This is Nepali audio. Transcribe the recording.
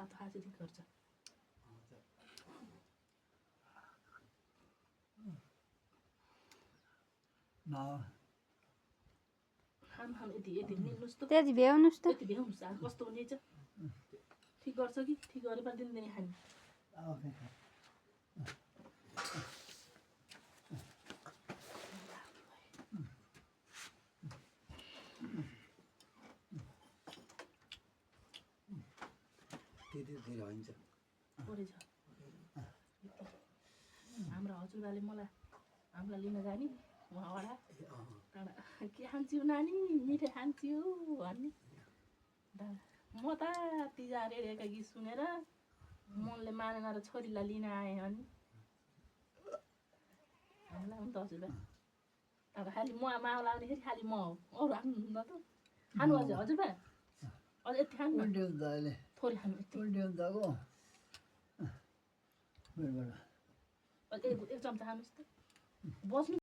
थाहा चाहिँ ठिक गर्छ खानु खानु यति यति मिल्नुहोस् त त्यति भ्याउनुहोस् त यति भ्याउनुहोस् आज कस्तो हुने छ ठिक गर्छ कि ठिक गरे पनि दिनदिनै खाने परेछ हाम्रो हजुरबाले मलाई हामीलाई लिन जाने उहाँबाट टाढा के खान्छु नानी मिठाई खान्छु भन्ने म त तिजा रेडियोका गीत सुनेर मनले मानेन र छोरीलाई लिन आएँ अनि हामीलाई पनि त हजुरबा अब खालि म मावला आउँदाखेरि खालि म हो अरू खानु त खानु अझै हजुरबा अझ यति खानु थोरै खानु अझ एक चम्चा खानुहोस् त बस्नु